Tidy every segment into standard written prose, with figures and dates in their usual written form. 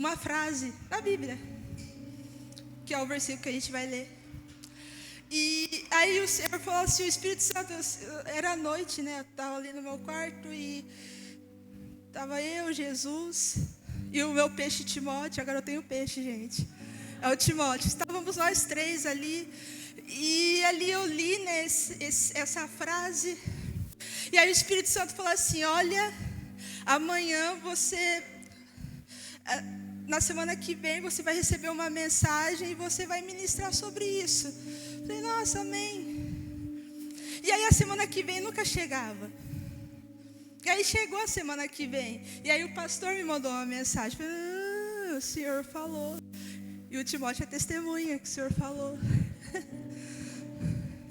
uma frase da Bíblia, que é o versículo que a gente vai ler. E aí o Senhor falou assim, o Espírito Santo, era noite, né? Eu estava ali no meu quarto e estava eu, Jesus e o meu peixe Timóteo. Agora eu tenho peixe, gente. É o Timóteo. Estávamos nós três ali. E ali eu li, né, essa frase. E aí o Espírito Santo falou assim, olha, amanhã você... Na semana que vem você vai receber uma mensagem e você vai ministrar sobre isso. Eu falei, nossa, amém. E aí a semana que vem nunca chegava. E aí chegou a semana que vem. E aí o pastor me mandou uma mensagem. Eu falei, o Senhor falou. E o Timóteo é testemunha que o Senhor falou.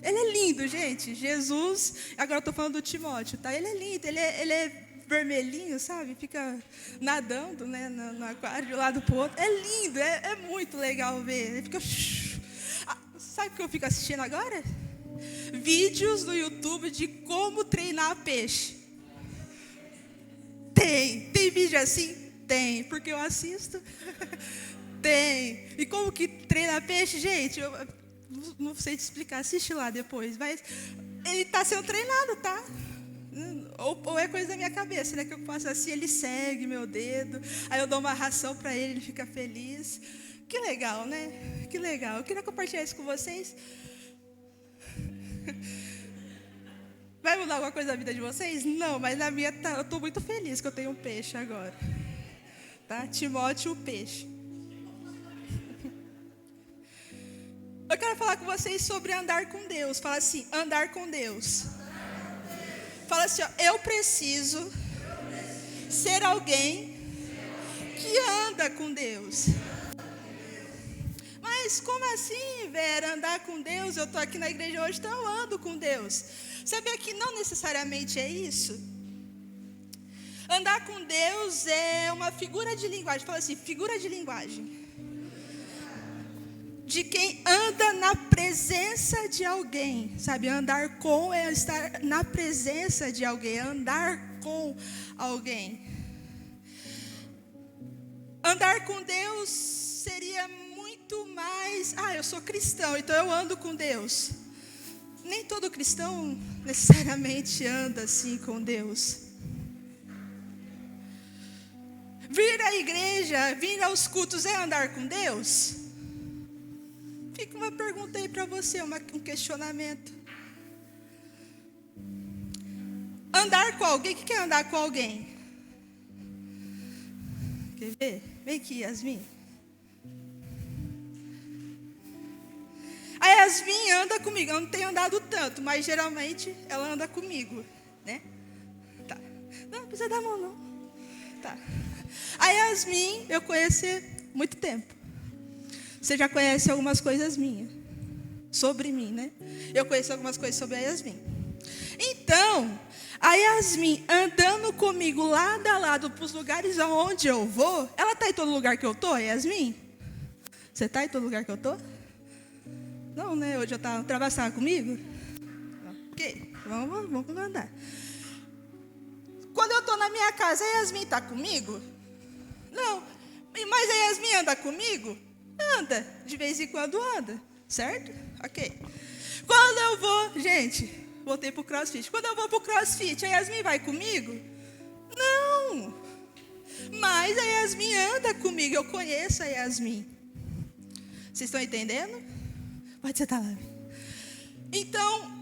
Ele é lindo, gente. Jesus, agora eu estou falando do Timóteo, tá? Ele é lindo, ele é vermelhinho, sabe? Fica nadando, né, no aquário de um lado para o outro. É lindo, é muito legal ver. Ele fica... sabe o que eu fico assistindo agora? Vídeos no YouTube de como treinar peixe. Tem vídeo assim? Tem, porque eu assisto. Tem. E como que treina peixe, gente? Eu não sei te explicar, assiste lá depois. Mas ele está sendo treinado, tá? Ou é coisa da minha cabeça, né? Que eu faço assim, ele segue meu dedo. Aí eu dou uma ração para ele, ele fica feliz. Que legal, né? Que legal. Eu queria compartilhar isso com vocês. Vai mudar alguma coisa na vida de vocês? Não, mas na minha eu estou muito feliz que eu tenho um peixe agora. Tá? Timóteo, o peixe. Eu quero falar com vocês sobre andar com Deus. Fala assim, andar com Deus. Fala assim, ó, eu preciso ser alguém que anda com Deus. Mas como assim, Vera, andar com Deus? Eu estou aqui na igreja hoje, então eu ando com Deus. Sabia que não necessariamente é isso? Andar com Deus é uma figura de linguagem. Fala assim, figura de linguagem. De quem anda na presença de alguém, sabe? Andar com é estar na presença de alguém, andar com alguém. Andar com Deus seria muito mais, eu sou cristão, então eu ando com Deus. Nem todo cristão necessariamente anda assim com Deus. Vir à igreja, vir aos cultos é andar com Deus? Fica uma pergunta aí para você, um questionamento. Andar com alguém, o que é andar com alguém? Quer ver? Vem aqui, Yasmin. A Yasmin anda comigo, eu não tenho andado tanto, mas geralmente ela anda comigo, né? Tá. Não precisa dar mão, não. Tá. A Yasmin, eu conheço há muito tempo. Você já conhece algumas coisas minhas, sobre mim, né? Eu conheço algumas coisas sobre a Yasmin. Então, a Yasmin andando comigo lado a lado para os lugares aonde eu vou, ela está em todo lugar que eu estou, Yasmin? Você está em todo lugar que eu estou? Não, né? Hoje eu estava trabalhando comigo? Ok, vamos andar. Quando eu estou na minha casa, a Yasmin está comigo? Não, mas a Yasmin anda comigo? Anda, de vez em quando anda, certo? Ok. Quando eu vou, gente, voltei para o CrossFit. Quando eu vou para o CrossFit, a Yasmin vai comigo? Não. Mas a Yasmin anda comigo, eu conheço a Yasmin. Vocês estão entendendo? Pode sentar lá. Então,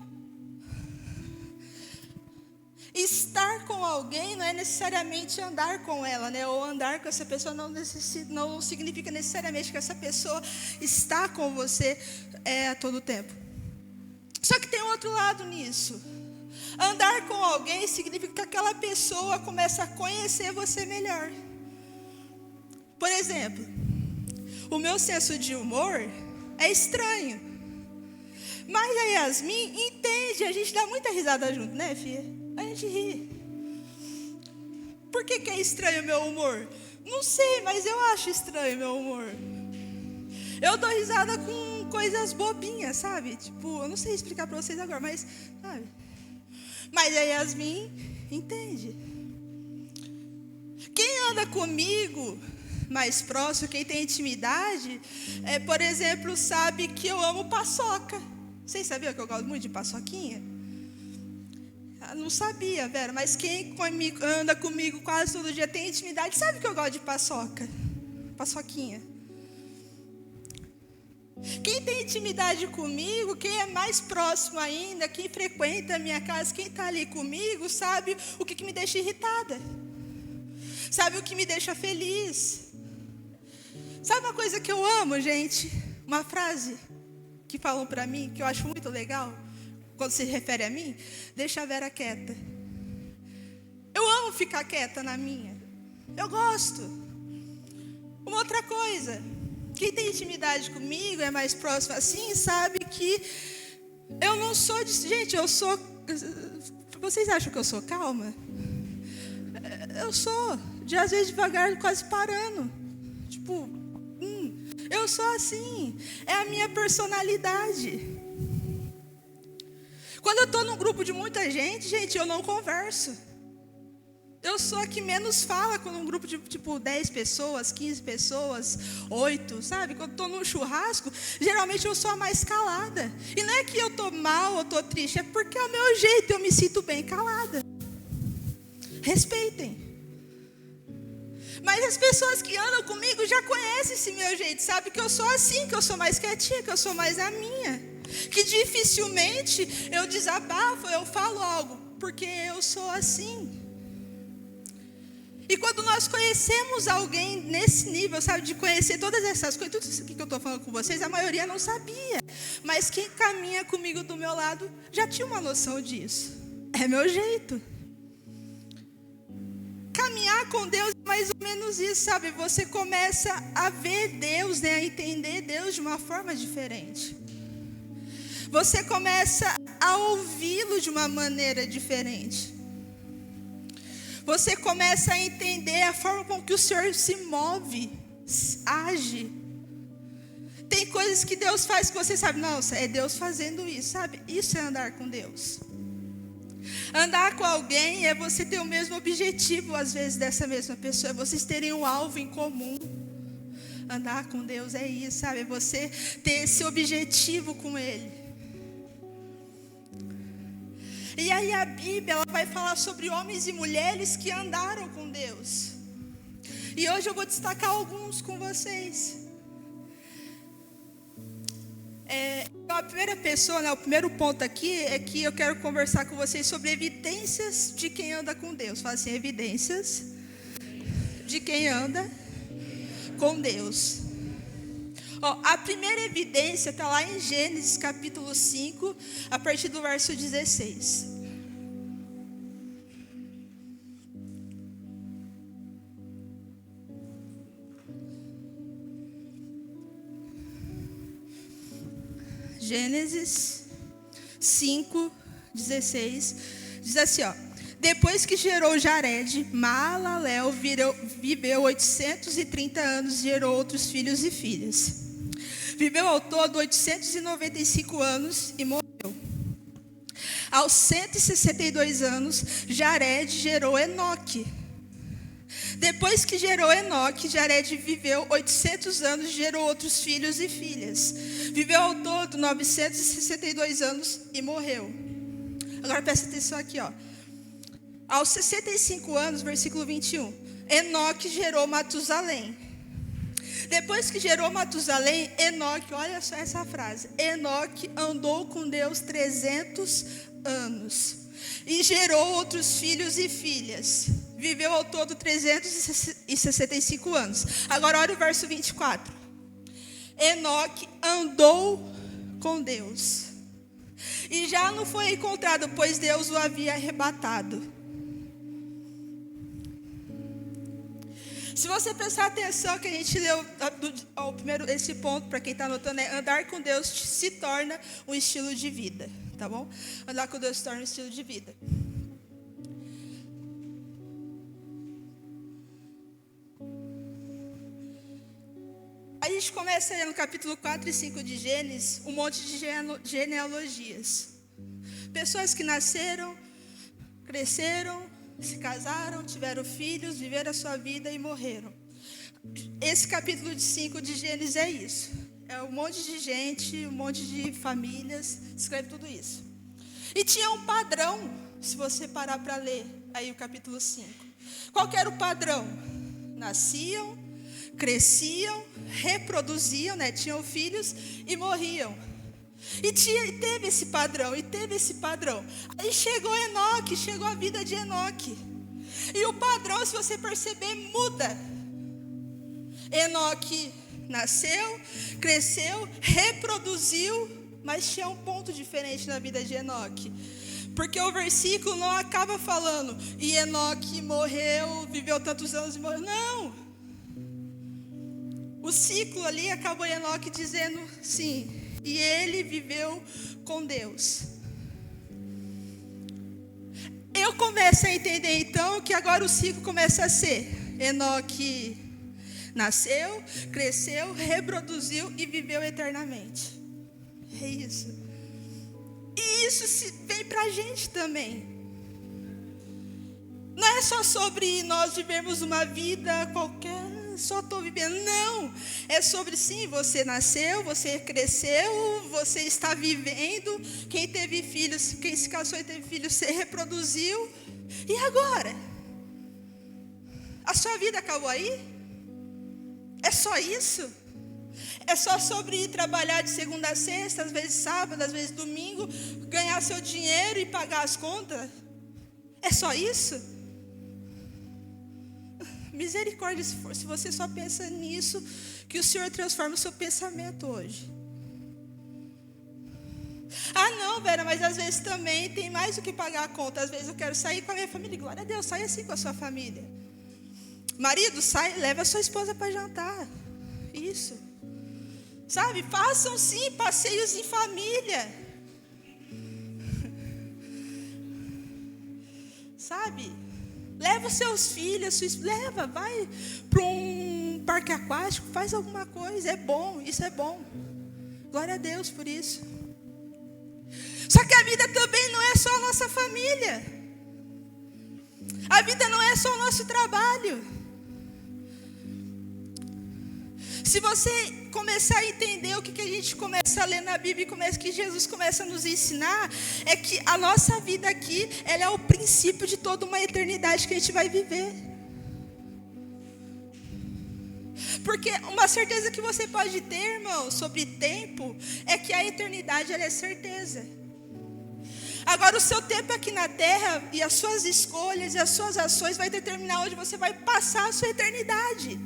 estar com alguém não é necessariamente andar com ela, né? Ou andar com essa pessoa não significa necessariamente que essa pessoa está com você a todo tempo. Só que tem um outro lado nisso. Andar com alguém significa que aquela pessoa começa a conhecer você melhor. Por exemplo, o meu senso de humor é estranho. Mas a Yasmin entende, a gente dá muita risada junto, né, filha? A gente ri. Por que é estranho o meu humor? Não sei, mas eu acho estranho o meu humor. Eu dou risada com coisas bobinhas, sabe? Tipo, eu não sei explicar para vocês agora, mas, sabe? Mas a Yasmin entende. Quem anda comigo mais próximo, quem tem intimidade, por exemplo, sabe que eu amo paçoca. Vocês sabiam que eu gosto muito de paçoquinha? Eu não sabia, Vera, mas quem anda comigo quase todo dia, tem intimidade, sabe que eu gosto de paçoca. Paçoquinha. Quem tem intimidade comigo, quem é mais próximo ainda, quem frequenta a minha casa, quem está ali comigo, sabe o que me deixa irritada. Sabe o que me deixa feliz. Sabe uma coisa que eu amo, gente? Uma frase que falam para mim, que eu acho muito legal, quando se refere a mim: deixa a Vera quieta. Eu amo ficar quieta na minha. Eu gosto. Uma outra coisa, quem tem intimidade comigo, é mais próximo assim, sabe que eu não sou gente, eu sou. Vocês acham que eu sou calma? Eu sou, de às vezes devagar, quase parando. Tipo, eu sou assim. É a minha personalidade. Quando eu estou num grupo de muita gente, eu não converso. Eu sou a que menos fala quando um grupo de tipo 10 pessoas, 15 pessoas, 8, sabe? Quando eu estou num churrasco, geralmente eu sou a mais calada. E não é que eu estou mal ou estou triste, é porque é o meu jeito, eu me sinto bem calada. Respeitem. Mas as pessoas que andam comigo já conhecem esse meu jeito, sabe? Que eu sou assim, que eu sou mais quietinha, que eu sou mais a minha. Que dificilmente eu desabafo, eu falo algo, porque eu sou assim. E quando nós conhecemos alguém nesse nível, sabe, de conhecer todas essas coisas, tudo isso que eu estou falando com vocês, a maioria não sabia. Mas quem caminha comigo do meu lado já tinha uma noção disso. É meu jeito. Caminhar com Deus é mais ou menos isso, sabe? Você começa a ver Deus, né? A entender Deus de uma forma diferente. Você começa a ouvi-lo de uma maneira diferente. Você começa a entender a forma com que o Senhor se move, age. Tem coisas que Deus faz que você sabe, nossa, é Deus fazendo isso, sabe? Isso é andar com Deus. Andar com alguém é você ter o mesmo objetivo, às vezes, dessa mesma pessoa. É vocês terem um alvo em comum. Andar com Deus é isso, sabe? É você ter esse objetivo com Ele. E aí a Bíblia, ela vai falar sobre homens e mulheres que andaram com Deus. E hoje eu vou destacar alguns com vocês. A primeira pessoa, né, o primeiro ponto aqui é que eu quero conversar com vocês sobre evidências de quem anda com Deus. Fala assim, evidências de quem anda com Deus. A primeira evidência está lá em Gênesis capítulo 5, a partir do verso 16. Gênesis 5, 16, diz assim, depois que gerou Jared, Maalalel viveu 830 anos e gerou outros filhos e filhas. Viveu ao todo 895 anos e morreu. Aos 162 anos, Jared gerou Enoque. Depois que gerou Enoque, Jared viveu 800 anos e gerou outros filhos e filhas. Viveu ao todo 962 anos e morreu. Agora presta atenção aqui, Aos 65 anos, versículo 21, Enoque gerou Matusalém. Depois que gerou Matusalém, Enoque, olha só essa frase, Enoque andou com Deus 300 anos e gerou outros filhos e filhas. Viveu ao todo 365 anos. Agora olha o verso 24. Enoque andou com Deus e já não foi encontrado, pois Deus o havia arrebatado. Se você prestar atenção que a gente leu primeiro, esse ponto, para quem está anotando, andar com Deus se torna um estilo de vida, tá bom? Andar com Deus se torna um estilo de vida. A gente começa aí no capítulo 4 e 5 de Gênesis, um monte de genealogias. Pessoas que nasceram, cresceram, se casaram, tiveram filhos, viveram a sua vida e morreram. esse capítulo 5 de Gênesis é isso. É um monte de gente, um monte de famílias, escreve tudo isso. E tinha um padrão, se você parar para ler aí o capítulo 5. Qual que era o padrão? Nasciam, cresciam, reproduziam, né? Tinham filhos e morriam. E teve esse padrão, Aí chegou Enoque, chegou a vida de Enoque. E o padrão, se você perceber, muda. Enoque nasceu, cresceu, reproduziu, mas tinha um ponto diferente na vida de Enoque. Porque o versículo não acaba falando, e Enoque morreu, viveu tantos anos e morreu. Não. O ciclo ali acabou Enoque dizendo, sim, e ele viveu com Deus. Eu começo a entender então que agora o ciclo começa a ser: Enoque nasceu, cresceu, reproduziu e viveu eternamente. É isso. E isso vem para a gente também. Não é só sobre nós vivermos uma vida qualquer, só estou vivendo. Não, é sobre sim, você nasceu, você cresceu, você está vivendo. Quem teve filhos, quem se casou e teve filhos, você reproduziu. E agora? A sua vida acabou aí? É só isso? É só sobre ir trabalhar de segunda a sexta, às vezes sábado, às vezes domingo, ganhar seu dinheiro e pagar as contas? É só isso? Misericórdia, se você só pensa nisso, que o Senhor transforma o seu pensamento hoje. Ah não, Vera, mas às vezes também tem mais do que pagar a conta. Às vezes eu quero sair com a minha família. Glória a Deus, sai assim com a sua família. Marido, sai, leva a sua esposa para jantar. Isso. Sabe, façam sim passeios em família. Sabe, leva os seus filhos, leva, vai para um parque aquático, faz alguma coisa, é bom, isso é bom. Glória a Deus por isso. Só que a vida também não é só a nossa família. A vida não é só o nosso trabalho. Se você começar a entender o que a gente começa a ler na Bíblia e que Jesus começa a nos ensinar, é que a nossa vida aqui, ela é o princípio de toda uma eternidade que a gente vai viver. Porque uma certeza que você pode ter, irmão, sobre tempo, é que a eternidade, ela é certeza. Agora o seu tempo aqui na terra, e as suas escolhas e as suas ações vai determinar onde você vai passar a sua eternidade.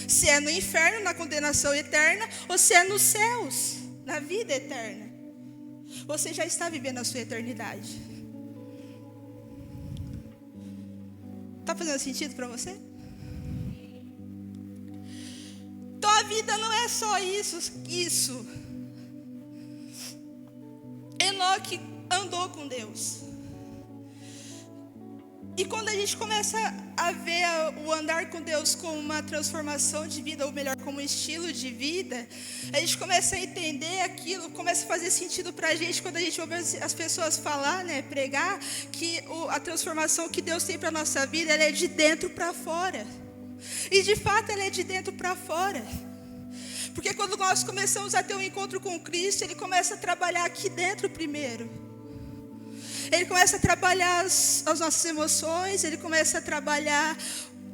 Se é no inferno, na condenação eterna, ou se é nos céus, na vida eterna. Você já está vivendo a sua eternidade. Está fazendo sentido para você? Então a vida não é só isso. Enoque andou com Deus. E quando a gente começa a ver o andar com Deus como uma transformação de vida, ou melhor, como um estilo de vida, a gente começa a entender aquilo, começa a fazer sentido para a gente quando a gente ouve as pessoas falar, né, pregar, que a transformação que Deus tem para a nossa vida, ela é de dentro para fora. E de fato ela é de dentro para fora. Porque quando nós começamos a ter um encontro com Cristo, Ele começa a trabalhar aqui dentro primeiro. Ele começa a trabalhar as nossas emoções, Ele começa a trabalhar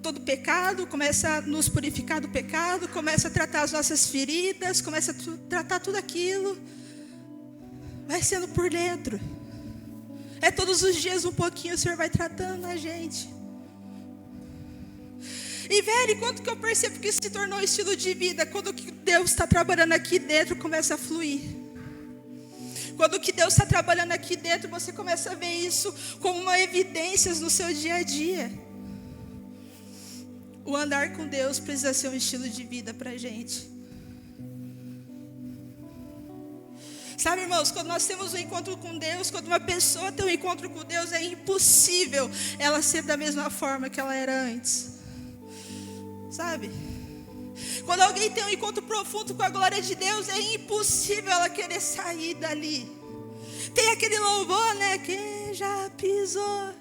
todo o pecado, começa a nos purificar do pecado, começa a tratar as nossas feridas, começa a tratar tudo aquilo. Vai sendo por dentro. É todos os dias um pouquinho o Senhor vai tratando a gente. E velho, quando que eu percebo que isso se tornou um estilo de vida? Quando que Deus está trabalhando aqui dentro, começa a fluir. Quando o que Deus está trabalhando aqui dentro, você começa a ver isso como uma evidência no seu dia a dia. O andar com Deus precisa ser um estilo de vida para a gente. Sabe, irmãos, quando nós temos um encontro com Deus, quando uma pessoa tem um encontro com Deus, é impossível ela ser da mesma forma que ela era antes. Sabe? Quando alguém tem um encontro profundo com a glória de Deus, é impossível ela querer sair dali. Tem aquele louvor, né? Quem já pisou?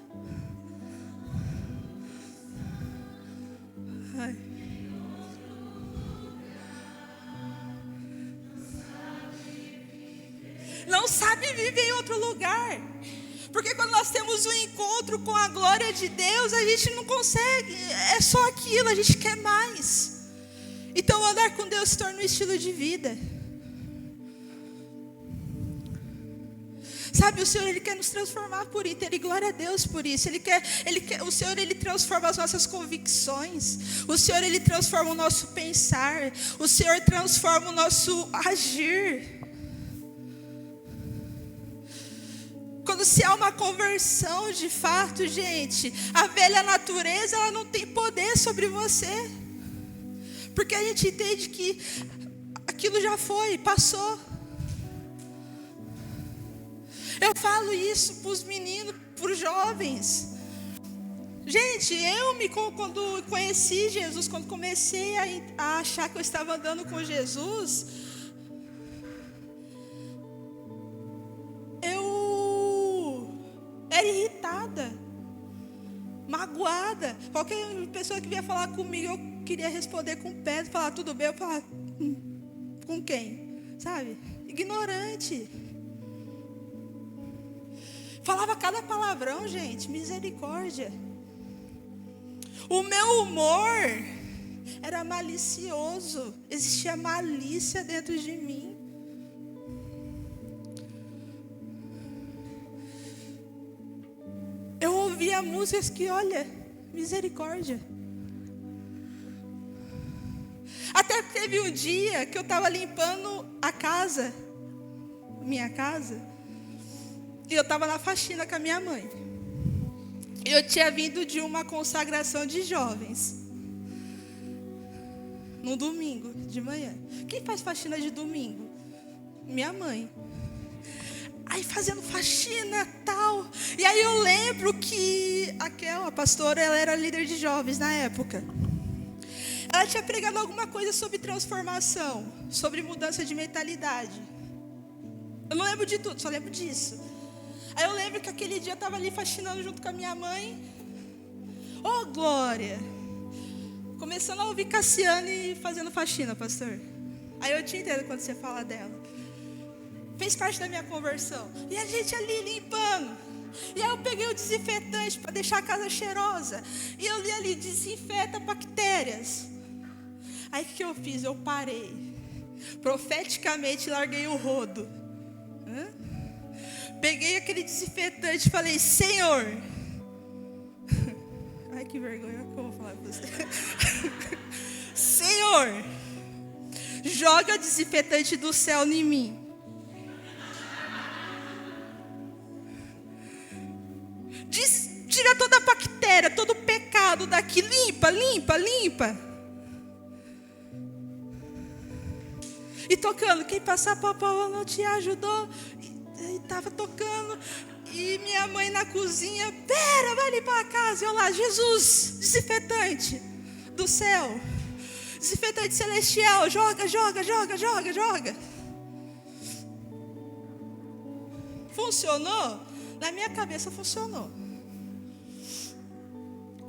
Ai. não sabe viver em outro lugar. Porque quando nós temos um encontro com a glória de Deus, a gente não consegue, é só aquilo, a gente quer mais. Então andar com Deus se torna um estilo de vida. Sabe, o Senhor, Ele quer nos transformar por inteiro, e glória a Deus por isso. O Senhor, Ele transforma as nossas convicções. O Senhor, Ele transforma o nosso pensar. O Senhor transforma o nosso agir. Quando se há uma conversão de fato, gente, a velha natureza, ela não tem poder sobre você. Porque a gente entende que aquilo já foi, passou. Eu falo isso para os meninos, para os jovens. Gente, quando conheci Jesus, quando comecei a achar que eu estava andando com Jesus, eu era irritada, magoada. Qualquer pessoa que vinha falar comigo, eu queria responder com pedra, falar tudo bem, eu falava, com quem? Sabe? Ignorante. Falava cada palavrão, gente, misericórdia. O meu humor era malicioso, existia malícia dentro de mim. Eu ouvia músicas que, olha, misericórdia. Até teve um dia que eu estava limpando a casa, minha casa, e eu estava na faxina com a minha mãe. E eu tinha vindo de uma consagração de jovens, no domingo de manhã. Quem faz faxina de domingo? Minha mãe. Aí fazendo faxina tal. E aí eu lembro que aquela pastora, ela era líder de jovens na época. Ela tinha pregado alguma coisa sobre transformação, sobre mudança de mentalidade. Eu não lembro de tudo, só lembro disso. Aí eu lembro que aquele dia eu estava ali faxinando junto com a minha mãe. Oh, glória! Começando a ouvir Cassiane fazendo faxina, pastor. Aí eu te entendo quando você fala dela. Fez parte da minha conversão. E a gente ali limpando. E aí eu peguei o desinfetante para deixar a casa cheirosa. E eu li ali, desinfeta bactérias. Aí o que eu fiz? Eu parei. Profeticamente larguei o rodo. Peguei aquele desinfetante e falei, Senhor. Ai, que vergonha que eu vou falar para você. Senhor, joga desinfetante do céu em mim. Tira toda a bactéria, todo o pecado daqui. Limpa, limpa, limpa. E tocando, quem passar por Paula não te ajudou. E estava tocando. E minha mãe na cozinha, pera, vai limpar a casa. E eu lá, Jesus, desinfetante do céu. Desinfetante celestial, joga, joga, joga, joga, joga. Funcionou? Na minha cabeça funcionou.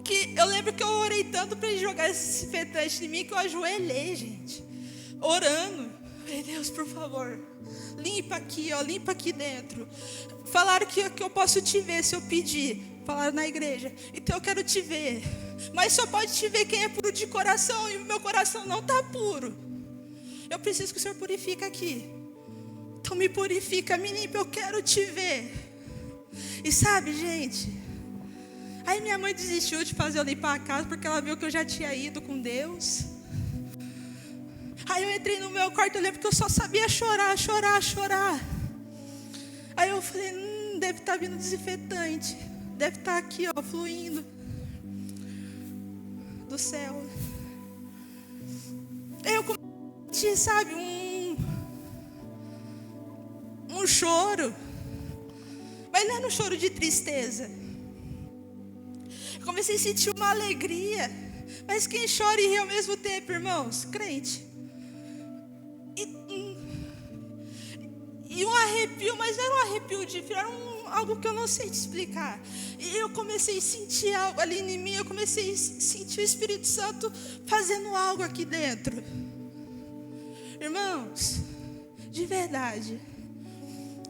Que eu lembro que eu orei tanto para ele jogar esse desinfetante em mim que eu ajoelhei, gente. Orando. Falei, Deus, por favor, limpa aqui, ó, limpa aqui dentro. Falaram que eu posso te ver se eu pedir. Falaram na igreja. Então eu quero te ver. Mas só pode te ver quem é puro de coração. E o meu coração não está puro. Eu preciso que o Senhor purifique aqui. Então me purifica, me limpa, eu quero te ver. E sabe, gente, aí minha mãe desistiu de fazer eu limpar a casa porque ela viu que eu já tinha ido com Deus. Aí eu entrei no meu quarto, eu lembro que eu só sabia chorar, chorar, chorar. Aí eu falei, deve estar vindo desinfetante. Deve estar aqui, ó, fluindo do céu. Aí eu comecei, sabe, um choro. Mas não era um choro de tristeza. Eu comecei a sentir uma alegria. Mas quem chora e ri ao mesmo tempo, irmãos? Crente. E um arrepio, mas não era um arrepio de frio, era algo que eu não sei te explicar. E eu comecei a sentir algo ali em mim, eu comecei a sentir o Espírito Santo fazendo algo aqui dentro. Irmãos, de verdade,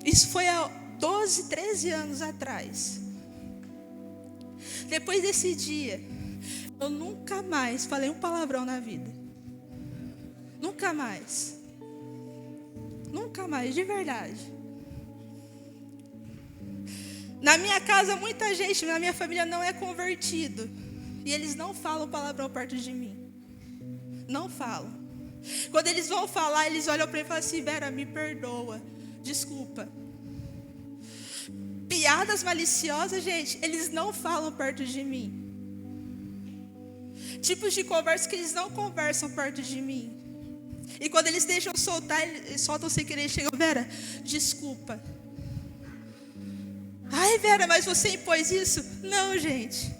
Isso foi há 12, 13 anos atrás. Depois desse dia, eu nunca mais falei um palavrão na vida. Nunca mais. Nunca mais, de verdade. Na minha casa, muita gente, na minha família não é convertido. E eles não falam palavrão perto de mim. Não falam. Quando eles vão falar, eles olham para mim e falam assim: Vera, me perdoa, desculpa. Piadas maliciosas, gente, eles não falam perto de mim. Tipos de conversa que eles não conversam perto de mim. E quando eles deixam soltar, eles soltam sem querer e chegam: Vera, desculpa. Ai, Vera, mas você impôs isso? Não, gente.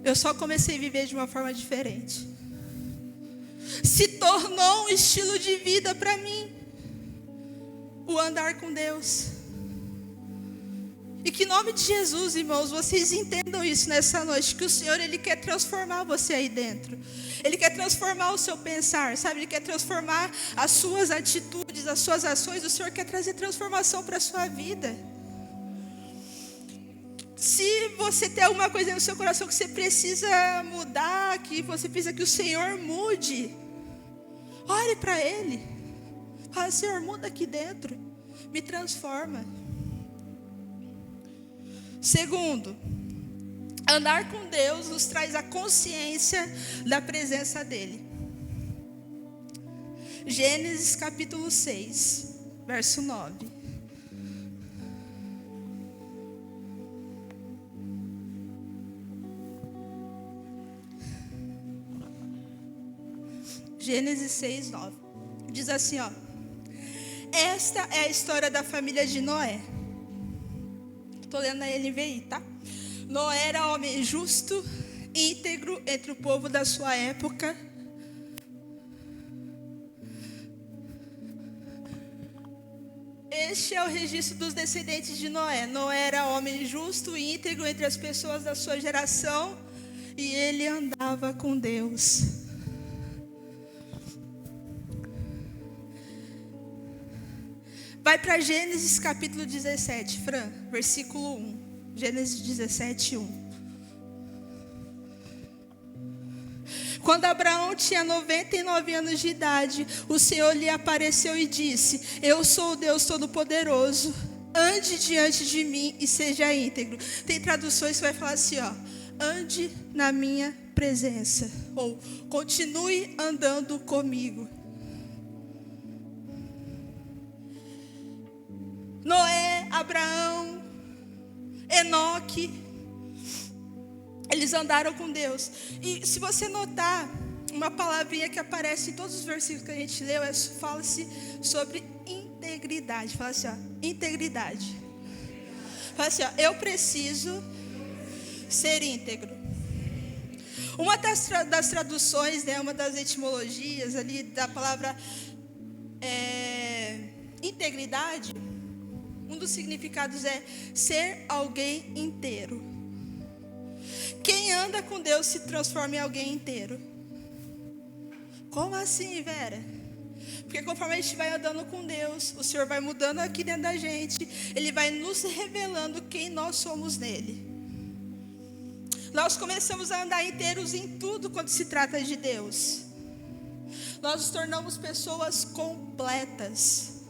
Eu só comecei a viver de uma forma diferente. Se tornou um estilo de vida para mim, o andar com Deus. E que em nome de Jesus, irmãos, vocês entendam isso nessa noite, que o Senhor, Ele quer transformar você aí dentro. Ele quer transformar o seu pensar, sabe? Ele quer transformar as suas atitudes, as suas ações. O Senhor quer trazer transformação para a sua vida. Se você tem alguma coisa no seu coração que você precisa mudar, que você precisa que o Senhor mude, ore para Ele. Fala: Senhor, muda aqui dentro, me transforma. Segundo, andar com Deus nos traz a consciência da presença dEle. Gênesis capítulo 6, verso 9. Gênesis 6, 9. Diz assim, ó: esta é a história da família de Noé. Estou lendo na NVI, tá? Noé era homem justo, íntegro entre o povo da sua época. Este é o registro dos descendentes de Noé. Noé era homem justo e íntegro entre as pessoas da sua geração, e ele andava com Deus. Vai para Gênesis capítulo 17, Fran, versículo 1. Gênesis 17, 1. Quando Abraão tinha 99 anos de idade, o Senhor lhe apareceu e disse: eu sou o Deus Todo-Poderoso, ande diante de mim e seja íntegro. Tem traduções que vai falar assim, ó: ande na minha presença, ou continue andando comigo. Noé, Abraão, Enoque, eles andaram com Deus. E se você notar, uma palavrinha que aparece em todos os versículos que a gente leu, fala-se sobre integridade. Fala assim, ó, integridade. Fala assim, ó, eu preciso ser íntegro. Uma das traduções, né, uma das etimologias ali da palavra integridade, um dos significados é ser alguém inteiro. Quem anda com Deus se transforma em alguém inteiro. Como assim, Vera? Porque conforme a gente vai andando com Deus, o Senhor vai mudando aqui dentro da gente. Ele vai nos revelando quem nós somos nele. Nós começamos a andar inteiros em tudo quando se trata de Deus. Nós nos tornamos pessoas completas.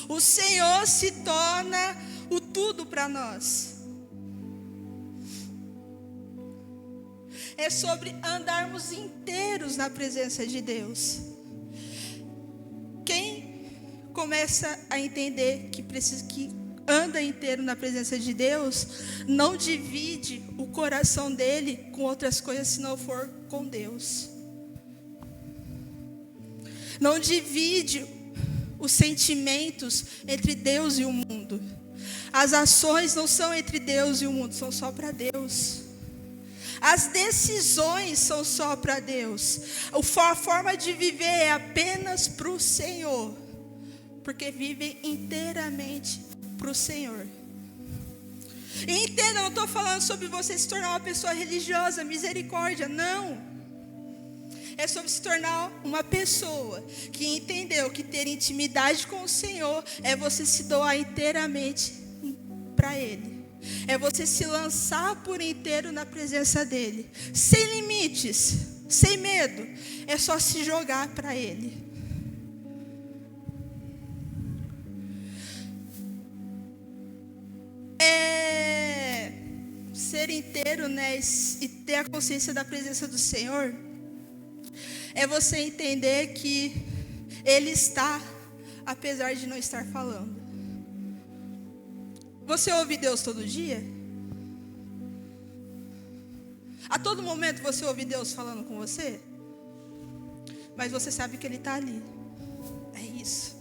O Senhor se torna o tudo para nós. É sobre andarmos inteiros na presença de Deus. Quem começa a entender que anda inteiro na presença de Deus, não divide o coração dele com outras coisas se não for com Deus. Não divide os sentimentos entre Deus e o mundo. As ações não são entre Deus e o mundo, são só para Deus. As decisões são só para Deus. A forma de viver é apenas para o Senhor, porque vivem inteiramente para o Senhor. E entenda, eu não estou falando sobre você se tornar uma pessoa religiosa, misericórdia, não. É sobre se tornar uma pessoa que entendeu que ter intimidade com o Senhor é você se doar inteiramente para Ele. É você se lançar por inteiro na presença dEle, sem limites, sem medo. É só se jogar para Ele. Ser inteiro, né, e ter a consciência da presença do Senhor, é você entender que Ele está, apesar de não estar falando. Você ouve Deus todo dia? A todo momento você ouve Deus falando com você? Mas você sabe que Ele está ali. É isso.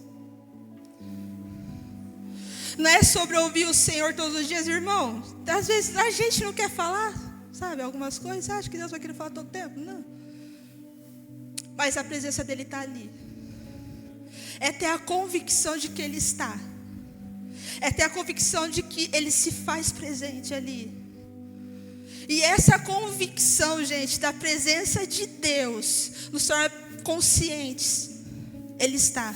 Não é sobre ouvir o Senhor todos os dias, irmão. Às vezes a gente não quer falar, sabe, algumas coisas. Acha que Deus vai querer falar todo tempo? Não. Mas a presença dEle está ali. É ter a convicção de que Ele está. É ter a convicção de que Ele se faz presente ali. E essa convicção, gente, da presença de Deus, nos torna conscientes. Ele está.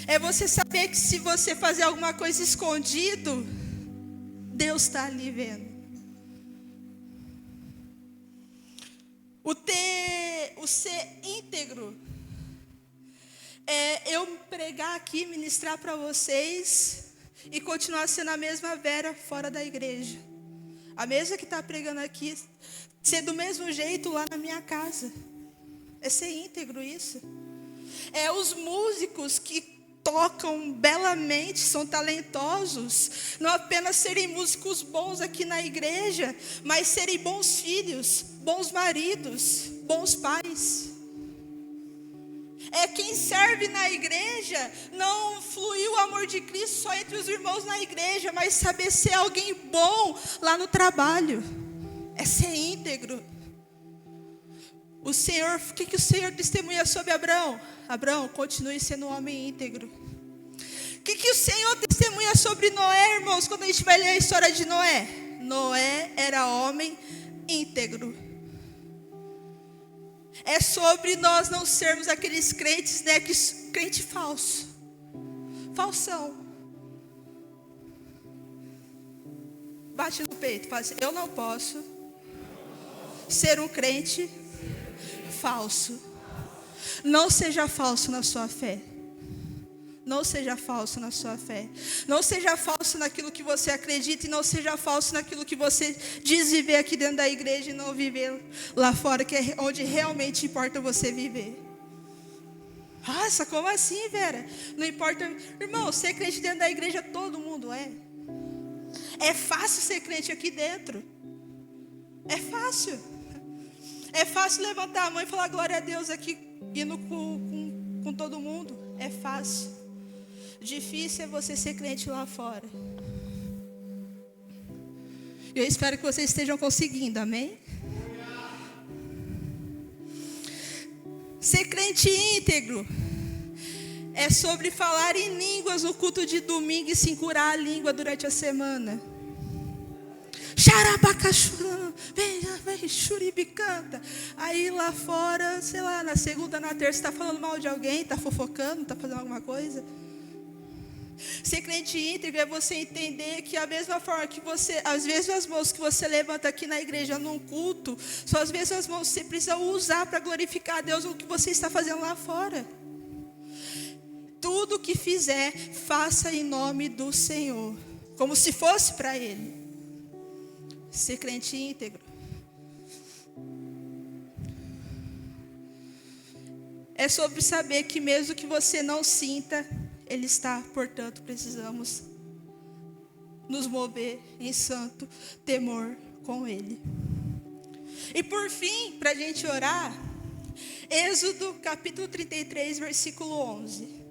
É você saber que se você fazer alguma coisa escondido, Deus está ali vendo. O ser íntegro é eu pregar aqui, ministrar para vocês e continuar sendo a mesma Vera fora da igreja. A mesma que está pregando aqui, ser do mesmo jeito lá na minha casa. É ser íntegro isso. É os músicos que tocam belamente, são talentosos, não apenas serem músicos bons aqui na igreja, mas serem bons filhos, bons maridos, bons pais. É quem serve na igreja, não fluir o amor de Cristo só entre os irmãos na igreja, mas saber ser alguém bom lá no trabalho. É ser íntegro. O que o Senhor testemunha sobre Abraão? Abraão, continue sendo um homem íntegro. O que o Senhor testemunha sobre Noé, irmãos, quando a gente vai ler a história de Noé? Noé era homem íntegro. É sobre nós não sermos aqueles crentes, né, crente falso. Falsão. Bate no peito, fala assim, eu não posso ser um crente falso. Não seja falso na sua fé. Não seja falso na sua fé. Não seja falso naquilo que você acredita. E não seja falso naquilo que você diz viver aqui dentro da igreja. E não viver lá fora, que é onde realmente importa você viver. Nossa, como assim, Vera? Não importa. Irmão, ser crente dentro da igreja todo mundo é. É fácil ser crente aqui dentro. É fácil. É fácil levantar a mão e falar glória a Deus aqui, indo com todo mundo. É fácil. Difícil é você ser crente lá fora. Eu espero que vocês estejam conseguindo, amém? Ser crente íntegro é sobre falar em línguas no culto de domingo e se curar a língua durante a semana. Xarabacachurã, vem, churibicanta. Aí lá fora, sei lá, na segunda, na terça, está falando mal de alguém, está fofocando, está fazendo alguma coisa. Ser crente íntegro é você entender que a mesma forma que você, as mesmas mãos que você levanta aqui na igreja num culto, são as mesmas mãos que você precisa usar para glorificar a Deus no que você está fazendo lá fora. Tudo que fizer, faça em nome do Senhor, como se fosse para Ele. Ser crente íntegro é sobre saber que mesmo que você não sinta, Ele está, portanto, precisamos nos mover em santo temor com Ele. E por fim, para a gente orar, Êxodo capítulo 33, versículo 11.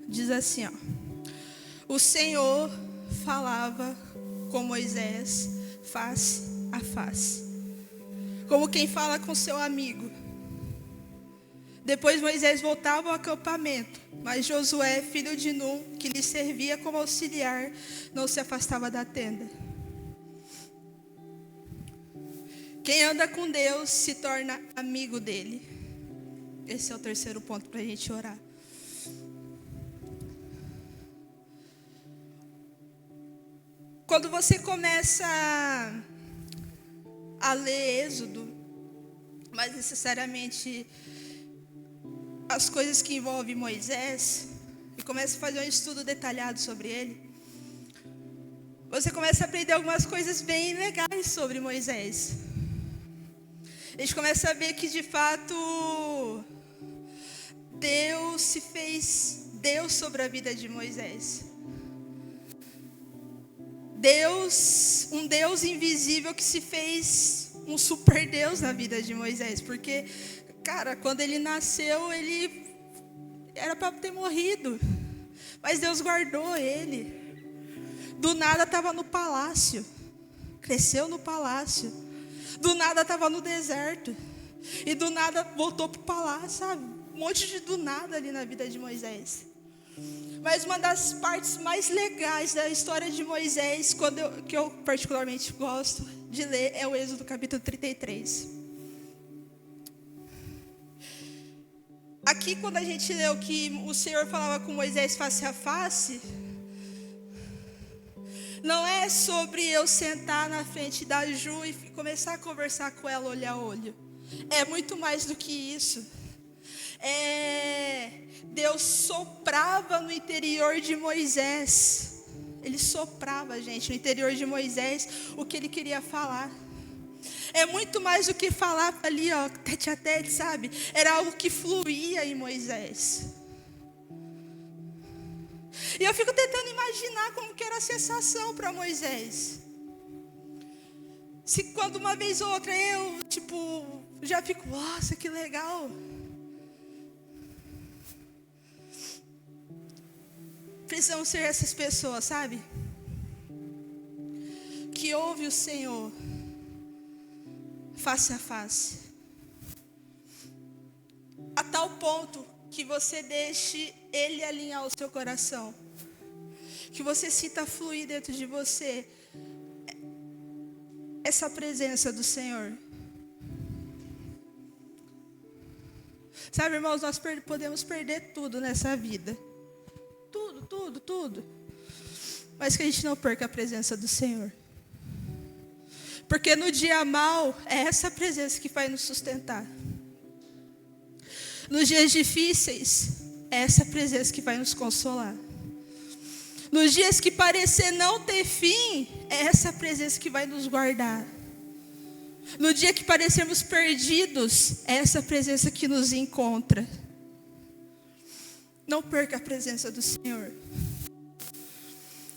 Diz assim, ó: o Senhor falava com Moisés face a face, como quem fala com seu amigo. Depois Moisés voltava ao acampamento, mas Josué, filho de Num, que lhe servia como auxiliar, não se afastava da tenda. Quem anda com Deus se torna amigo dele. Esse é o terceiro ponto para a gente orar. Quando você começa a ler Êxodo, mais necessariamente as coisas que envolvem Moisés, e começa a fazer um estudo detalhado sobre ele, você começa a aprender algumas coisas bem legais sobre Moisés. A gente começa a ver que de fato Deus se fez Deus sobre a vida de Moisés. Deus, um Deus invisível que se fez um super Deus na vida de Moisés. Porque, cara, quando ele nasceu, ele era para ter morrido. Mas Deus guardou ele. Do nada estava no palácio. Cresceu no palácio. Do nada estava no deserto. E do nada voltou para o palácio, sabe? Um monte de do nada ali na vida de Moisés. Mas uma das partes mais legais da história de Moisés, que eu particularmente gosto de ler, é o Êxodo capítulo 33. Aqui, quando a gente leu que o Senhor falava com Moisés face a face, não é sobre eu sentar na frente da Ju e começar a conversar com ela olho a olho. É muito mais do que isso. Deus soprava no interior de Moisés. Ele soprava, gente, no interior de Moisés o que ele queria falar. É muito mais do que falar ali, ó, tete a tete, sabe? Era algo que fluía em Moisés. E eu fico tentando imaginar como que era a sensação para Moisés. Se quando uma vez ou outra eu, já fico, nossa, que legal. Precisamos ser essas pessoas, sabe? Que ouve o Senhor face a face. A tal ponto que você deixe Ele alinhar o seu coração. Que você sinta fluir dentro de você essa presença do Senhor. Sabe, irmãos, nós podemos perder tudo nessa vida. Tudo. Mas que a gente não perca a presença do Senhor. Porque no dia mau, é essa presença que vai nos sustentar. Nos dias difíceis, é essa presença que vai nos consolar. Nos dias que parecer não ter fim, é essa presença que vai nos guardar. No dia que parecermos perdidos, é essa presença que nos encontra. Não perca a presença do Senhor.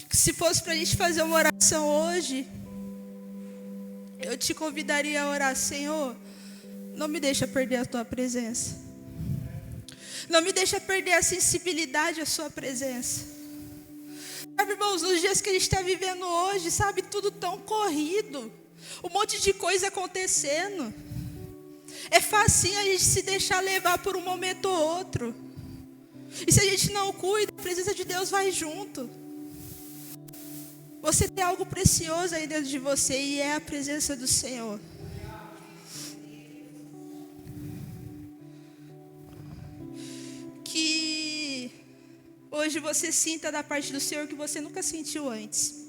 Se fosse para a gente fazer uma oração hoje, eu te convidaria a orar: Senhor, não me deixa perder a tua presença. Não me deixa perder a sensibilidade à sua presença. Sabe, irmãos, nos dias que a gente está vivendo hoje, sabe, tudo tão corrido. Um monte de coisa acontecendo. É facinho a gente se deixar levar por um momento ou outro. E se a gente não cuida, a presença de Deus vai junto. Você tem algo precioso aí dentro de você, e é a presença do Senhor. Que hoje você sinta da parte do Senhor que você nunca sentiu antes.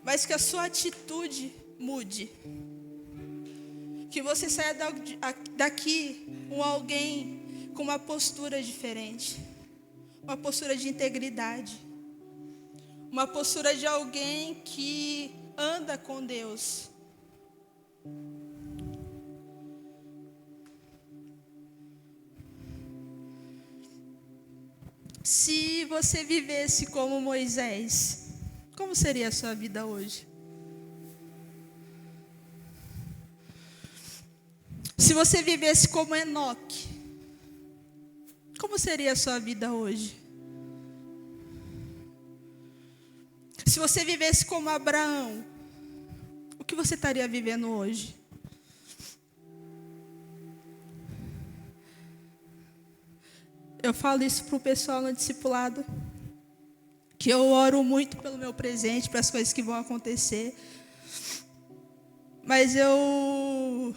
Mas que a sua atitude mude. Que você saia daqui com alguém com uma postura diferente. Uma postura de integridade. Uma postura de alguém que anda com Deus. Se você vivesse como Moisés, como seria a sua vida hoje? Se você vivesse como Enoque, como seria a sua vida hoje? Se você vivesse como Abraão, o que você estaria vivendo hoje? Eu falo isso para o pessoal no discipulado, que eu oro muito pelo meu presente, para as coisas que vão acontecer. Mas eu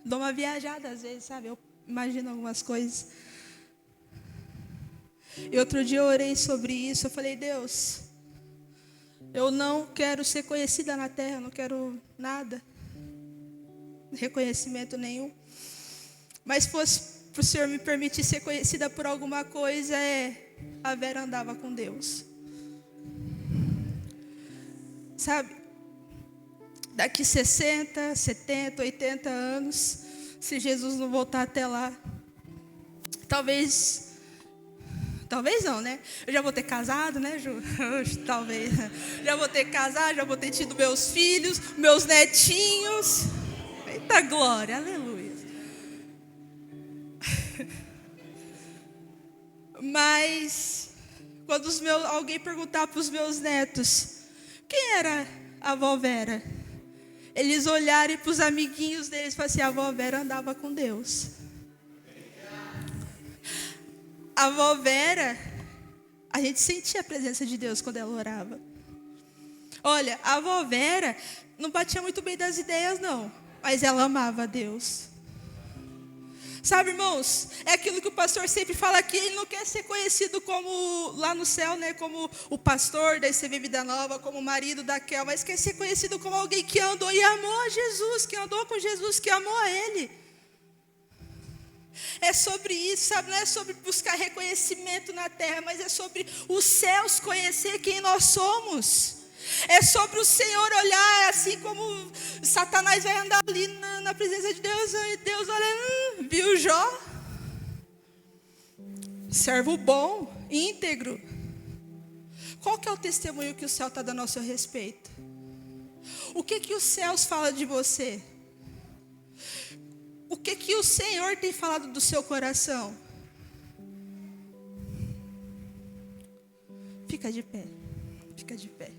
dou uma viajada às vezes, sabe? Eu imagino algumas coisas. E outro dia eu orei sobre isso, eu falei, Deus, eu não quero ser conhecida na terra, eu não quero nada, reconhecimento nenhum. Mas fosse para o Senhor me permitir ser conhecida por alguma coisa, a Vera andava com Deus. Sabe? Daqui 60, 70, 80 anos, se Jesus não voltar até lá, talvez não, né? Eu já vou ter casado, né, Ju? Talvez. Já vou ter casado, já vou ter tido meus filhos, meus netinhos. Eita glória, aleluia. Mas, quando alguém perguntar para os meus netos, quem era a avó Vera? Eles olharem para os amiguinhos deles e falarem assim, a avó Vera andava com Deus. A avó Vera, a gente sentia a presença de Deus quando ela orava. Olha, a avó Vera não batia muito bem das ideias, não. Mas ela amava a Deus. Sabe, irmãos, é aquilo que o pastor sempre fala aqui, ele não quer ser conhecido como, lá no céu, né, como o pastor da ICV Vida Nova, como o marido da Kel, mas quer ser conhecido como alguém que andou e amou a Jesus, que andou com Jesus, que amou a Ele. É sobre isso, sabe? Não é sobre buscar reconhecimento na terra, mas é sobre os céus conhecer quem nós somos. É sobre o Senhor olhar assim como Satanás vai andar ali na presença de Deus. E Deus olha, viu Jó? Servo bom, íntegro. Qual que é o testemunho que o céu está dando ao seu respeito? O que os céus falam de você? O que o Senhor tem falado do seu coração? Fica de pé, fica de pé.